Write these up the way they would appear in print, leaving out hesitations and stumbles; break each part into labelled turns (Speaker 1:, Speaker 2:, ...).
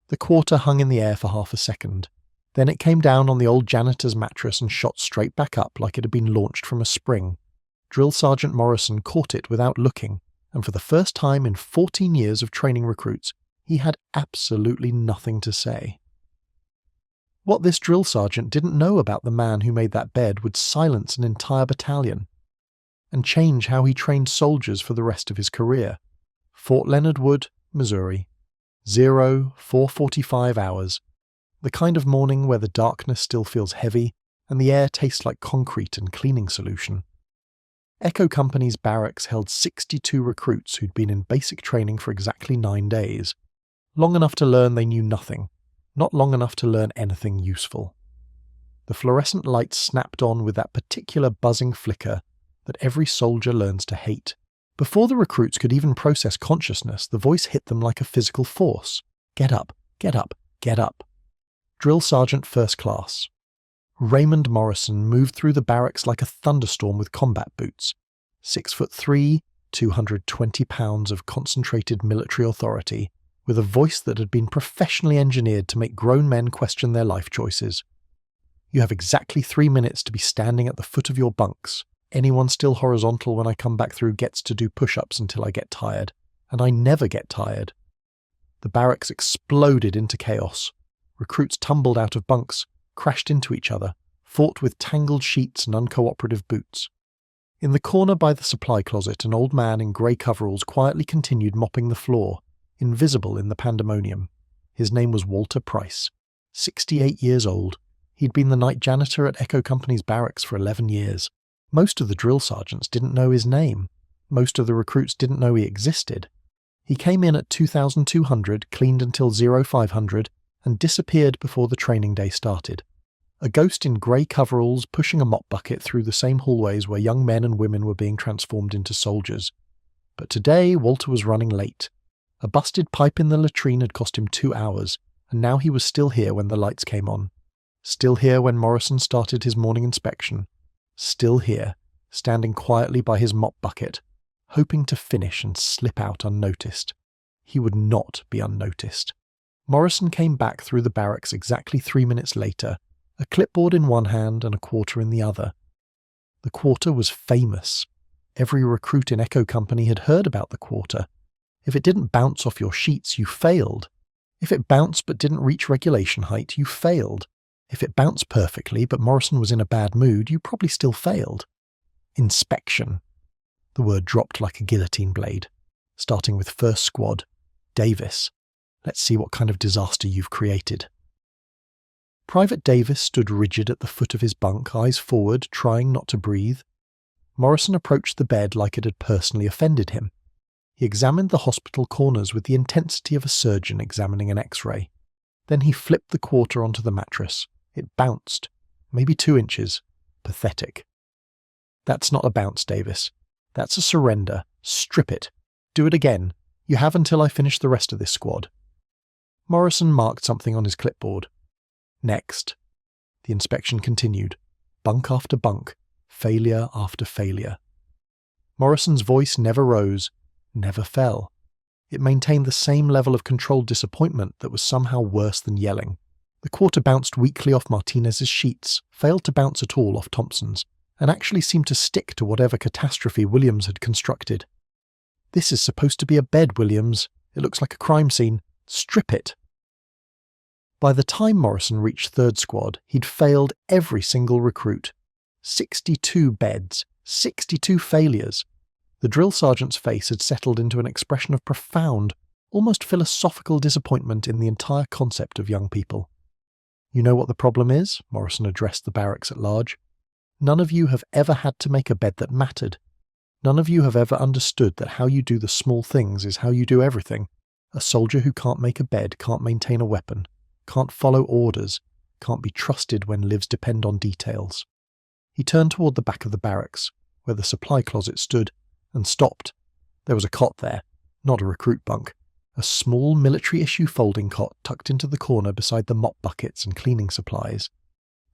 Speaker 1: The quarter hung in the air for half a second. Then it came down on the old janitor's mattress and shot straight back up like it had been launched from a spring. Drill Sergeant Morrison caught it without looking, and for the first time in 14 years of training recruits, he had absolutely nothing to say. What this drill sergeant didn't know about the man who made that bed would silence an entire battalion and change how he trained soldiers for the rest of his career. Fort Leonard Wood, Missouri. 04:45 hours. The kind of morning where the darkness still feels heavy and the air tastes like concrete and cleaning solution. Echo Company's barracks held 62 recruits who'd been in basic training for exactly 9 days. Long enough to learn they knew nothing, not long enough to learn anything useful. The fluorescent lights snapped on with that particular buzzing flicker that every soldier learns to hate. Before the recruits could even process consciousness, the voice hit them like a physical force. Get up, get up, get up. Drill Sergeant First Class. Raymond Morrison moved through the barracks like a thunderstorm with combat boots. 6'3", 220 pounds of concentrated military authority, with a voice that had been professionally engineered to make grown men question their life choices. You have exactly 3 minutes to be standing at the foot of your bunks. Anyone still horizontal when I come back through gets to do push-ups until I get tired. And I never get tired. The barracks exploded into chaos. Recruits tumbled out of bunks, crashed into each other, fought with tangled sheets and uncooperative boots. In the corner by the supply closet, an old man in grey coveralls quietly continued mopping the floor, invisible in the pandemonium. His name was Walter Price. 68 years old. He'd been the night janitor at Echo Company's barracks for 11 years. Most of the drill sergeants didn't know his name. Most of the recruits didn't know he existed. He came in at 2,200, cleaned until 0500, and disappeared before the training day started. A ghost in grey coveralls pushing a mop bucket through the same hallways where young men and women were being transformed into soldiers. But today, Walter was running late. A busted pipe in the latrine had cost him 2 hours, and now he was still here when the lights came on. Still here when Morrison started his morning inspection. Still here, standing quietly by his mop bucket, hoping to finish and slip out unnoticed. He would not be unnoticed. Morrison came back through the barracks exactly 3 minutes later, a clipboard in one hand and a quarter in the other. The quarter was famous. Every recruit in Echo Company had heard about the quarter. If it didn't bounce off your sheets, you failed. If it bounced but didn't reach regulation height, you failed. If it bounced perfectly but Morrison was in a bad mood, you probably still failed. Inspection. The word dropped like a guillotine blade. Starting with first squad. Davis. Let's see what kind of disaster you've created. Private Davis stood rigid at the foot of his bunk, eyes forward, trying not to breathe. Morrison approached the bed like it had personally offended him. He examined the hospital corners with the intensity of a surgeon examining an X-ray. Then he flipped the quarter onto the mattress. It bounced. Maybe 2 inches. Pathetic. That's not a bounce, Davis. That's a surrender. Strip it. Do it again. You have until I finish the rest of this squad. Morrison marked something on his clipboard. Next. The inspection continued. Bunk after bunk. Failure after failure. Morrison's voice never rose, never fell. It maintained the same level of controlled disappointment that was somehow worse than yelling. The quarter bounced weakly off Martinez's sheets, failed to bounce at all off Thompson's, and actually seemed to stick to whatever catastrophe Williams had constructed. This is supposed to be a bed, Williams. It looks like a crime scene. Strip it. By the time Morrison reached third squad, he'd failed every single recruit. 62 beds, 62 failures. The drill sergeant's face had settled into an expression of profound, almost philosophical disappointment in the entire concept of young people. You know what the problem is? Morrison addressed the barracks at large. None of you have ever had to make a bed that mattered. None of you have ever understood that how you do the small things is how you do everything. A soldier who can't make a bed can't maintain a weapon, can't follow orders, can't be trusted when lives depend on details. He turned toward the back of the barracks, where the supply closet stood, and stopped. There was a cot there, not a recruit bunk. A small military-issue folding cot tucked into the corner beside the mop buckets and cleaning supplies.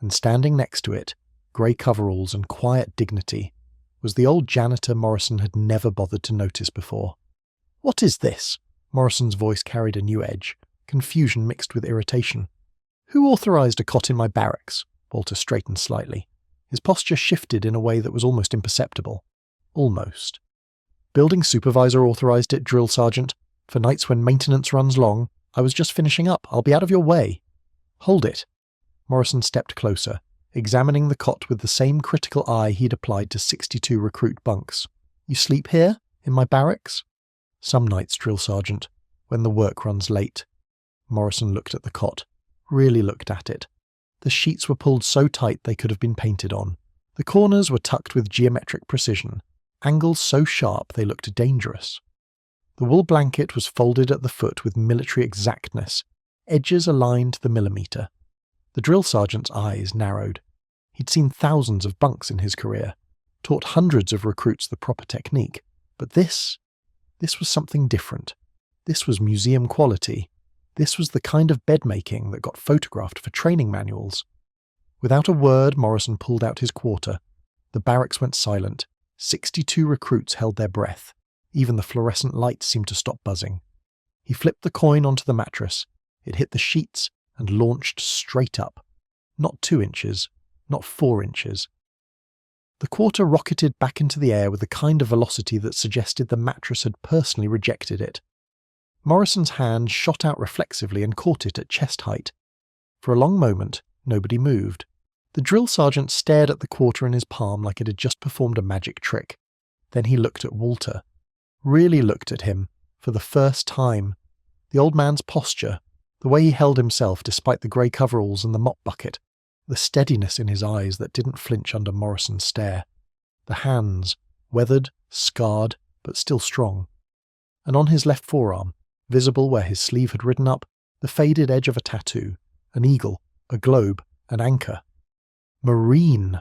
Speaker 1: And standing next to it, grey coveralls and quiet dignity, was the old janitor Morrison had never bothered to notice before. "What is this?" Morrison's voice carried a new edge. confusion mixed with irritation. "Who authorized a cot in my barracks?" Walter straightened slightly. His posture shifted in a way that was almost imperceptible. Almost. "Building supervisor authorized it, drill sergeant. For nights when maintenance runs long. I was just finishing up. I'll be out of your way." "Hold it." Morrison stepped closer, examining the cot with the same critical eye he'd applied to 62 recruit bunks. "You sleep here? In my barracks?" "Some nights, drill sergeant, when the work runs late." Morrison looked at the cot, really looked at it. The sheets were pulled so tight they could have been painted on. The corners were tucked with geometric precision, angles so sharp they looked dangerous. The wool blanket was folded at the foot with military exactness, edges aligned to the millimetre. The drill sergeant's eyes narrowed. He'd seen thousands of bunks in his career, taught hundreds of recruits the proper technique, but this was something different. This was museum quality. This was the kind of bed-making that got photographed for training manuals. Without a word, Morrison pulled out his quarter. The barracks went silent. 62 recruits held their breath. Even the fluorescent lights seemed to stop buzzing. He flipped the coin onto the mattress. It hit the sheets and launched straight up. Not 2 inches, not 4 inches. The quarter rocketed back into the air with the kind of velocity that suggested the mattress had personally rejected it. Morrison's hand shot out reflexively and caught it at chest height. For a long moment, nobody moved. The drill sergeant stared at the quarter in his palm like it had just performed a magic trick. Then he looked at Walter. Really looked at him, for the first time. The old man's posture, the way he held himself despite the grey coveralls and the mop bucket, the steadiness in his eyes that didn't flinch under Morrison's stare. The hands, weathered, scarred, but still strong. And on his left forearm, visible where his sleeve had ridden up, the faded edge of a tattoo, an eagle, a globe, an anchor. Marine!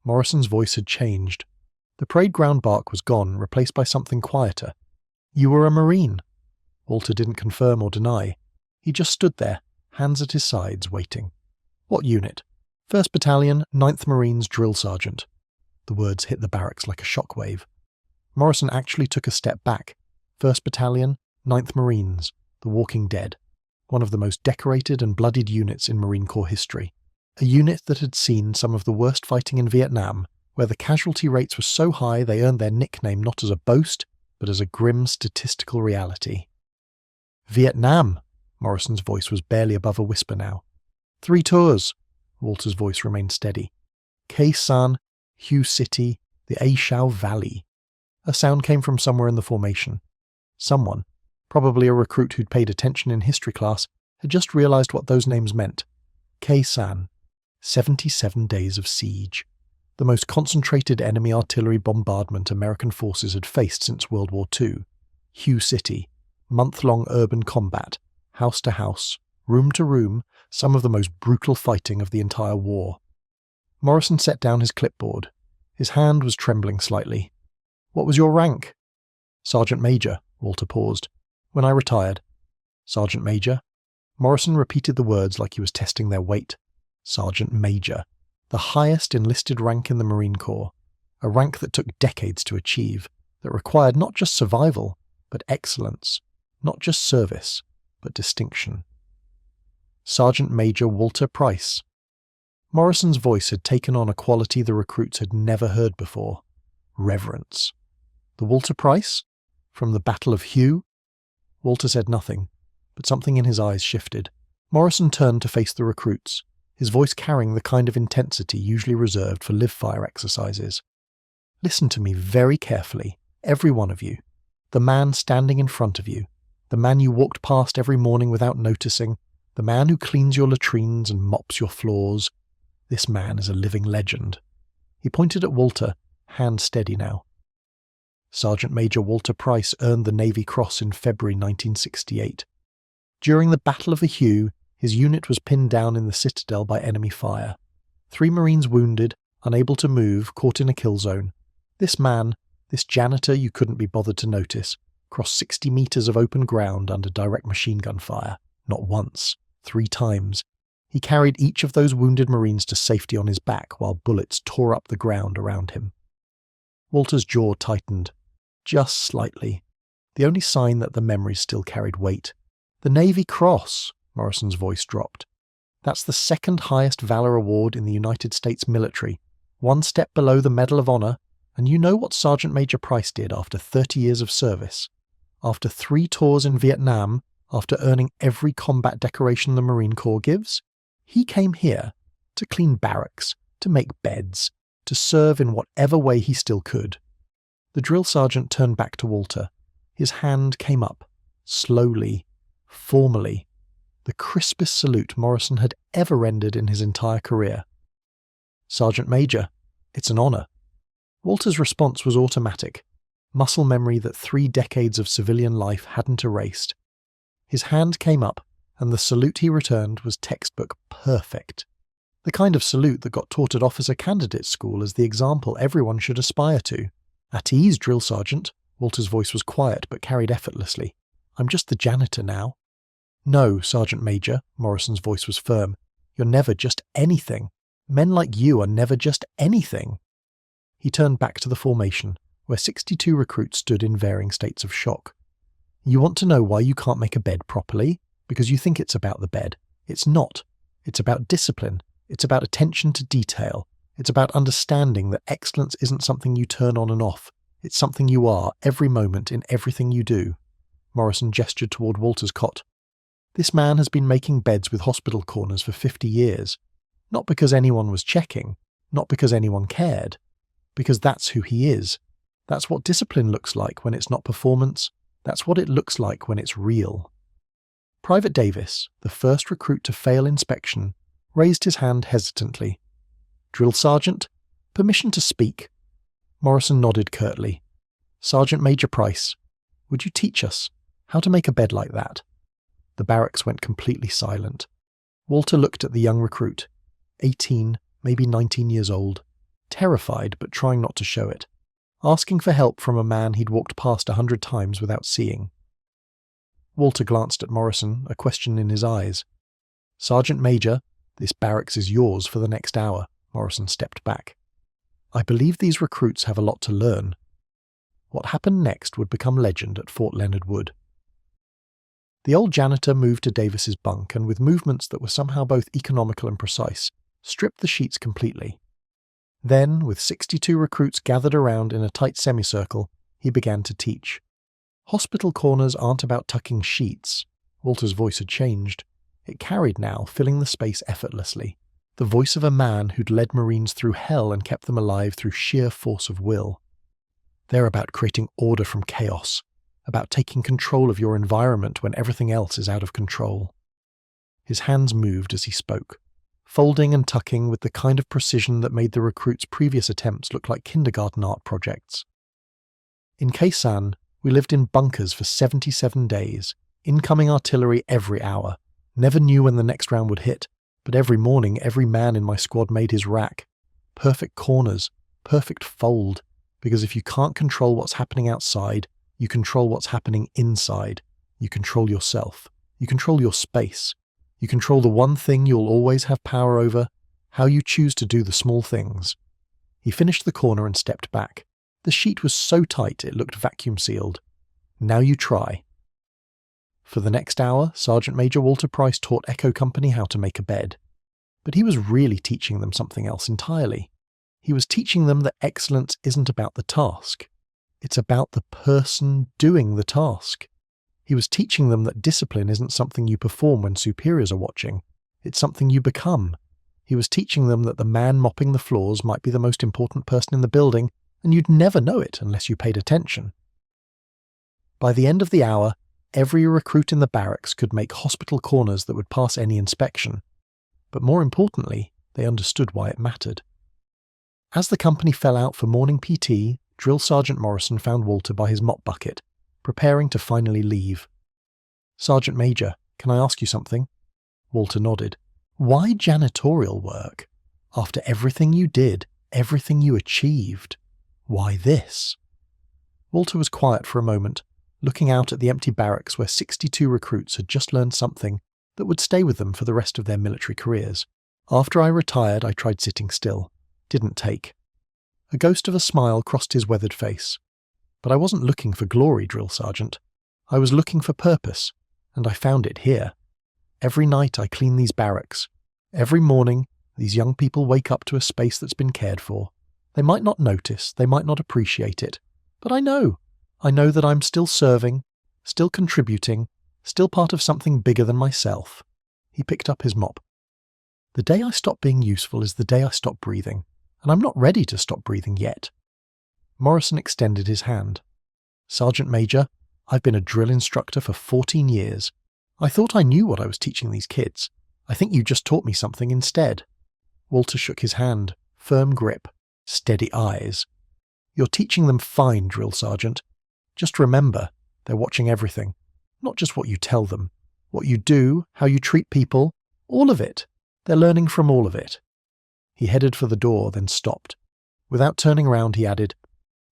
Speaker 1: Morrison's voice had changed. The parade ground bark was gone, replaced by something quieter. "You were a Marine." Walter didn't confirm or deny. He just stood there, hands at his sides, waiting. "What unit?" "1st Battalion, 9th Marines, drill sergeant." The words hit the barracks like a shockwave. Morrison actually took a step back. 1st Battalion, 9th Marines, the Walking Dead, one of the most decorated and bloodied units in Marine Corps history. A unit that had seen some of the worst fighting in Vietnam, where the casualty rates were so high they earned their nickname not as a boast, but as a grim statistical reality. "Vietnam!" Morrison's voice was barely above a whisper now. "3 tours!" Walter's voice remained steady. "Khe Sanh, Hue City, the A Shau Valley." A sound came from somewhere in the formation. Someone, probably a recruit who'd paid attention in history class, had just realized what those names meant. Khe Sanh, 77 days of siege. The most concentrated enemy artillery bombardment American forces had faced since World War II. Hue City, month-long urban combat, house to house, room to room, some of the most brutal fighting of the entire war. Morrison set down his clipboard. His hand was trembling slightly. "What was your rank?" "Sergeant Major," Walter paused. "When I retired." "Sergeant Major?" Morrison repeated the words like he was testing their weight. Sergeant Major. The highest enlisted rank in the Marine Corps. A rank that took decades to achieve, that required not just survival, but excellence. Not just service, but distinction. Sergeant Major Walter Price. Morrison's voice had taken on a quality the recruits had never heard before. Reverence. The Walter Price? From the Battle of Hue? Walter said nothing, but something in his eyes shifted. Morrison turned to face the recruits, his voice carrying the kind of intensity usually reserved for live-fire exercises. "Listen to me very carefully, every one of you. The man standing in front of you, the man you walked past every morning without noticing, the man who cleans your latrines and mops your floors. This man is a living legend." He pointed at Walter, hand steady now. Sergeant Major Walter Price earned the Navy Cross in February 1968. During the Battle of the Hue, his unit was pinned down in the citadel by enemy fire. 3 Marines wounded, unable to move, caught in a kill zone. This man, this janitor you couldn't be bothered to notice, crossed 60 meters of open ground under direct machine gun fire. Not once, 3 times. He carried each of those wounded Marines to safety on his back while bullets tore up the ground around him. Walter's jaw tightened. Just slightly. The only sign that the memories still carried weight. "The Navy Cross," Morrison's voice dropped. "That's the second highest valor award in the United States military, one step below the Medal of Honor, and you know what Sergeant Major Price did after 30 years of service? After 3 tours in Vietnam, after earning every combat decoration the Marine Corps gives, he came here to clean barracks, to make beds, to serve in whatever way he still could." The drill sergeant turned back to Walter. His hand came up, slowly, formally, the crispest salute Morrison had ever rendered in his entire career. "Sergeant Major, it's an honor." Walter's response was automatic, muscle memory that 3 decades of civilian life hadn't erased. His hand came up, and the salute he returned was textbook perfect. The kind of salute that got taught at officer candidate school as the example everyone should aspire to. "At ease, drill sergeant." Walter's voice was quiet but carried effortlessly. "I'm just the janitor now." "No, Sergeant Major," Morrison's voice was firm. "You're never just anything. Men like you are never just anything." He turned back to the formation, where 62 recruits stood in varying states of shock. "You want to know why you can't make a bed properly? Because you think it's about the bed. It's not. It's about discipline. It's about attention to detail. It's about understanding that excellence isn't something you turn on and off. It's something you are every moment in everything you do." Morrison gestured toward Walter's cot. "This man has been making beds with hospital corners for 50 years. Not because anyone was checking, not because anyone cared. Because that's who he is. That's what discipline looks like when it's not performance. That's what it looks like when it's real." Private Davis, the first recruit to fail inspection, raised his hand hesitantly. "Drill Sergeant, permission to speak?" Morrison nodded curtly. "Sergeant Major Price, would you teach us how to make a bed like that?" The barracks went completely silent. Walter looked at the young recruit, 18, maybe 19 years old, terrified but trying not to show it, asking for help from a man he'd walked past 100 times without seeing. Walter glanced at Morrison, a question in his eyes. "Sergeant Major, this barracks is yours for the next hour." Morrison stepped back. "I believe these recruits have a lot to learn." What happened next would become legend at Fort Leonard Wood. The old janitor moved to Davis's bunk and, with movements that were somehow both economical and precise, stripped the sheets completely. Then, with 62 recruits gathered around in a tight semicircle, he began to teach. Hospital corners aren't about tucking sheets. Walter's voice had changed. It carried now, filling the space effortlessly. The voice of a man who'd led Marines through hell and kept them alive through sheer force of will. They're about creating order from chaos, about taking control of your environment when everything else is out of control. His hands moved as he spoke, folding and tucking with the kind of precision that made the recruits' previous attempts look like kindergarten art projects. In Khe Sanh, we lived in bunkers for 77 days, incoming artillery every hour. Never knew when the next round would hit, but every morning every man in my squad made his rack. Perfect corners, perfect fold, because if you can't control what's happening outside, you control what's happening inside. You control yourself. You control your space. You control the one thing you'll always have power over, how you choose to do the small things. He finished the corner and stepped back. The sheet was so tight it looked vacuum sealed. "Now you try." For the next hour, Sergeant Major Walter Price taught Echo Company how to make a bed. But he was really teaching them something else entirely. He was teaching them that excellence isn't about the task. It's about the person doing the task. He was teaching them that discipline isn't something you perform when superiors are watching. It's something you become. He was teaching them that the man mopping the floors might be the most important person in the building, and you'd never know it unless you paid attention. By the end of the hour, every recruit in the barracks could make hospital corners that would pass any inspection. But more importantly, they understood why it mattered. As the company fell out for morning PT, Drill Sergeant Morrison found Walter by his mop bucket, preparing to finally leave. "Sergeant Major, can I ask you something?" Walter nodded. "Why janitorial work? After everything you did, everything you achieved, why this?" Walter was quiet for a moment, looking out at the empty barracks where 62 recruits had just learned something that would stay with them for the rest of their military careers. "After I retired, I tried sitting still. Didn't take." A ghost of a smile crossed his weathered face. "But I wasn't looking for glory, Drill Sergeant. I was looking for purpose. and I found it here. Every night I clean these barracks. Every morning, these young people wake up to a space that's been cared for. They might not notice, they might not appreciate it, but I know. I know that I'm still serving, still contributing, still part of something bigger than myself. He picked up his mop. The day I stop being useful is the day I stop breathing, and I'm not ready to stop breathing yet. Morrison extended his hand. Sergeant Major, I've been a drill instructor for 14 years. I thought I knew what I was teaching these kids. I think you just taught me something instead. Walter shook his hand. Firm grip. Steady eyes. You're teaching them fine, drill sergeant. Just remember, they're watching everything. Not just what you tell them. What you do, how you treat people, all of it. They're learning from all of it. He headed for the door, then stopped. Without turning around, he added,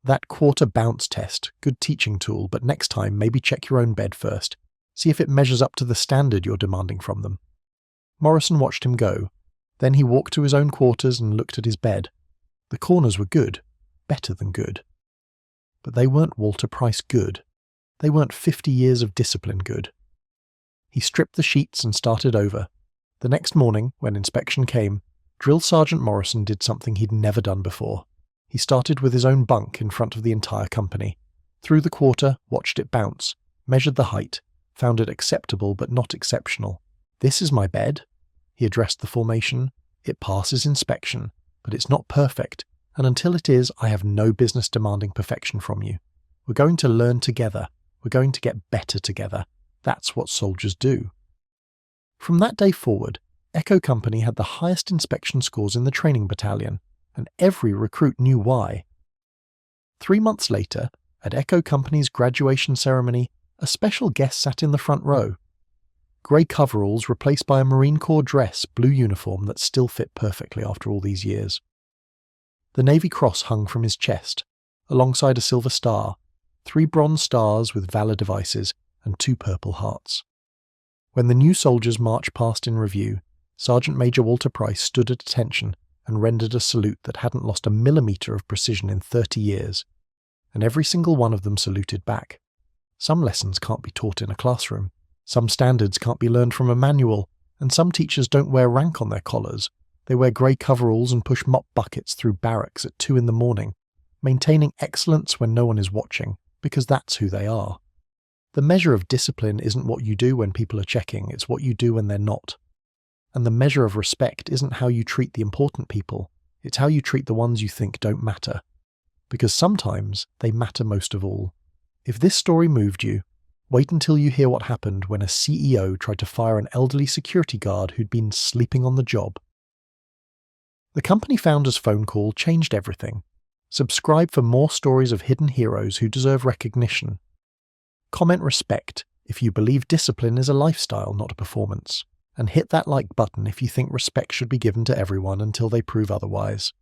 Speaker 1: That quarter bounce test, good teaching tool, but next time maybe check your own bed first. See if it measures up to the standard you're demanding from them. Morrison watched him go. Then he walked to his own quarters and looked at his bed. The corners were good, better than good. But they weren't Walter Price good. They weren't 50 years of discipline good. He stripped the sheets and started over. The next morning, when inspection came, Drill Sergeant Morrison did something he'd never done before. He started with his own bunk in front of the entire company. Through the quarter, watched it bounce, measured the height, found it acceptable but not exceptional. This is my bed. He addressed the formation. It passes inspection, but it's not perfect, and until it is, I have no business demanding perfection from you. We're going to learn together. We're going to get better together. That's what soldiers do. From that day forward, Echo Company had the highest inspection scores in the training battalion, and every recruit knew why. 3 months later, at Echo Company's graduation ceremony, a special guest sat in the front row. Grey coveralls replaced by a Marine Corps dress, blue uniform that still fit perfectly after all these years. The Navy Cross hung from his chest, alongside a silver star, 3 bronze stars with valor devices, and 2 purple hearts. When the new soldiers marched past in review, Sergeant Major Walter Price stood at attention and rendered a salute that hadn't lost a millimetre of precision in 30 years, and every single one of them saluted back. Some lessons can't be taught in a classroom, some standards can't be learned from a manual, and some teachers don't wear rank on their collars. They wear grey coveralls and push mop buckets through barracks at 2 a.m, maintaining excellence when no one is watching, because that's who they are. The measure of discipline isn't what you do when people are checking, it's what you do when they're not. And the measure of respect isn't how you treat the important people, it's how you treat the ones you think don't matter. Because sometimes they matter most of all. If this story moved you, wait until you hear what happened when a CEO tried to fire an elderly security guard who'd been sleeping on the job. The company founder's phone call changed everything. Subscribe for more stories of hidden heroes who deserve recognition. Comment respect if you believe discipline is a lifestyle, not a performance. And hit that like button if you think respect should be given to everyone until they prove otherwise.